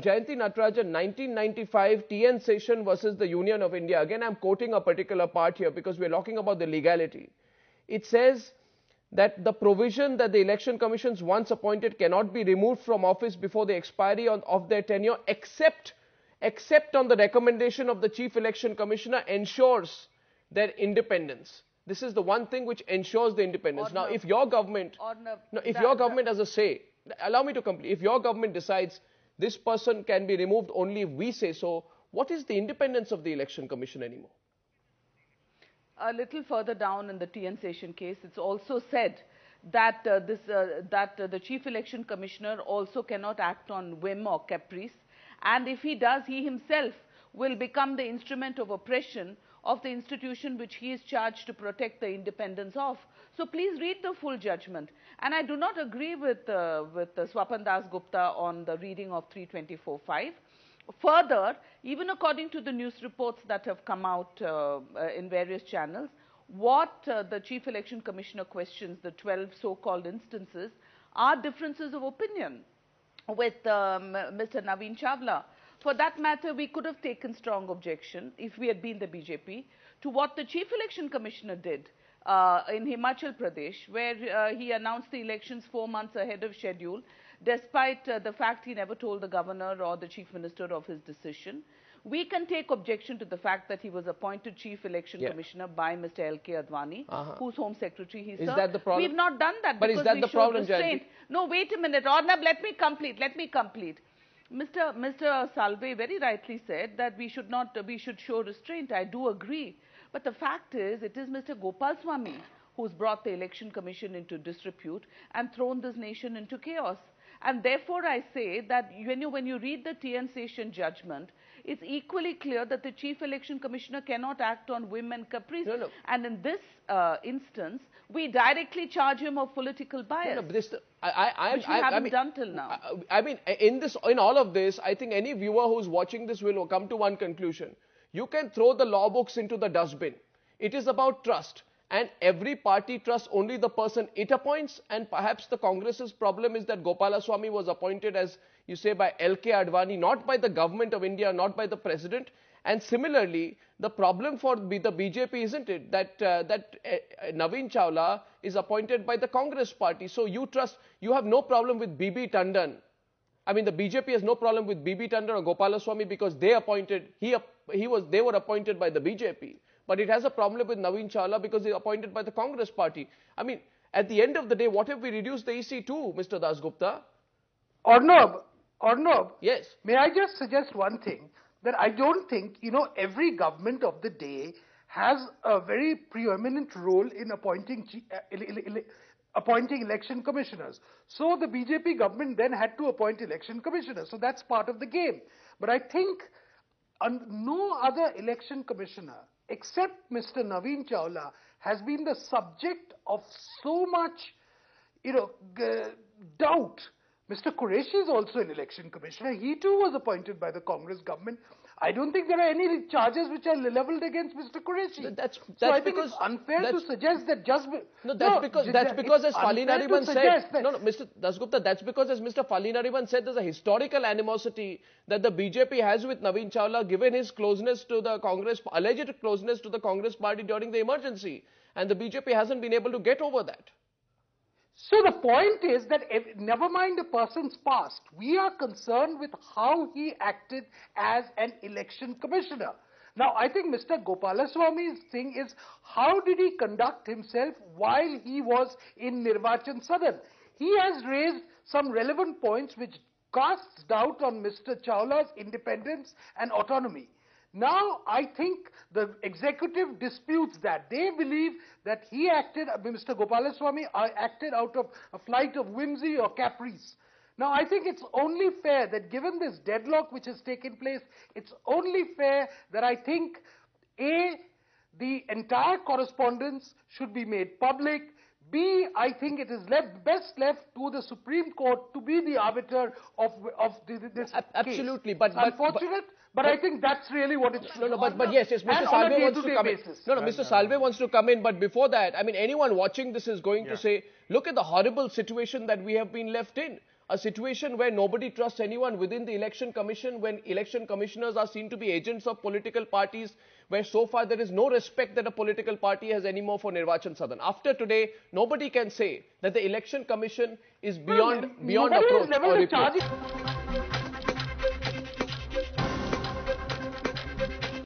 Jayanti Natarajan, 1995 TN session versus the Union of India. Again, I'm quoting a particular part here because we're talking about the legality. It says that the provision that the election commissions once appointed cannot be removed from office before the expiry of their tenure except on the recommendation of the Chief Election Commissioner ensures their independence. This is the one thing which ensures the independence. Now, if your government, has a say, allow me to complete. If your government decides this person can be removed only if we say so, what is the independence of the Election Commission anymore? A little further down in the TN Session case, it's also said that the Chief Election Commissioner also cannot act on whim or caprice, and if he does, he himself will become the instrument of oppression of the institution which he is charged to protect the independence of. So please read the full judgment. And I do not agree with Swapan Das Gupta on the reading of 324(5). Further, even according to the news reports that have come out in various channels, what the Chief Election Commissioner questions, the 12 so-called instances, are differences of opinion with Mr. Naveen Chawla. For that matter, we could have taken strong objection, if we had been the BJP, to what the Chief Election Commissioner did in Himachal Pradesh, where he announced the elections 4 months ahead of schedule, despite the fact he never told the governor or the chief minister of his decision. We can take objection to the fact that he was appointed Chief Election Commissioner by Mr. L.K. Advani, whose Home Secretary he served. Is that the problem? We've not done that because we showed restraint. No, wait a minute. Arnab, let me complete. Mr. Salve very rightly said that we should show restraint. I do agree. But the fact is, it is Mr. Gopalswamy who's brought the Election Commission into disrepute and thrown this nation into chaos. And therefore, I say that when you read the TN Session judgment, it's equally clear that the Chief Election Commissioner cannot act on whim and caprice. No. And in this instance, we directly charge him of political bias, which we haven't done till now. I mean, in all of this, I think any viewer who's watching this will come to one conclusion. You can throw the law books into the dustbin. It is about trust. And every party trusts only the person it appoints, and perhaps the Congress's problem is that Gopalaswamy was appointed, as you say, by L.K. Advani, not by the government of India, not by the president. And similarly, the problem for the BJP, isn't it, that Naveen Chawla is appointed by the Congress party. So you have no problem with B.B. Tandon. I mean, the BJP has no problem with B.B. Tandon or Gopalaswamy because they were appointed by the BJP. But it has a problem with Naveen Chawla because they are appointed by the Congress party. I mean, at the end of the day, what have we reduced the EC to, Mr. Das Gupta? Arnab, yes. May I just suggest one thing? That I don't think, every government of the day has a very preeminent role in appointing election commissioners. So the BJP government then had to appoint election commissioners. So that's part of the game. But I think no other election commissioner except Mr. Naveen Chawla has been the subject of so much, doubt. Mr. Qureshi is also an election commissioner. He too was appointed by the Congress government. I don't think there are any charges which are leveled against Mr. Qureshi. So I think it's unfair to suggest that just... That's because as Fali Nariman said... Mr. Dasgupta, that's because as Mr. Fali Nariman said, there's a historical animosity that the BJP has with Naveen Chawla given his closeness to the Congress, alleged closeness to the Congress party during the emergency. And the BJP hasn't been able to get over that. So the point is that never mind a person's past, we are concerned with how he acted as an election commissioner. Now, I think Mr. Gopalaswamy's thing is how did he conduct himself while he was in Nirvachan Sadan? He has raised some relevant points which casts doubt on Mr. Chawla's independence and autonomy. Now, I think the executive disputes that. They believe that he acted, Mr. Gopalaswamy acted out of a flight of whimsy or caprice. Now, I think it's only fair that given this deadlock which has taken place, it's only fair that I think, A, the entire correspondence should be made public. B, I think it is best left to the Supreme Court to be the arbiter of this Absolutely, case. But unfortunate. But I think that's really what it's... But yes, Mr. Salve wants to come in. Mr. Salve wants to come in, but before that, I mean, anyone watching this is going to say, look at the horrible situation that we have been left in. a situation where nobody trusts anyone within the election commission, when election commissioners are seen to be agents of political parties, where so far there is no respect that a political party has anymore for Nirvachan Sadan. After today, nobody can say that the election commission is beyond approach or reproach.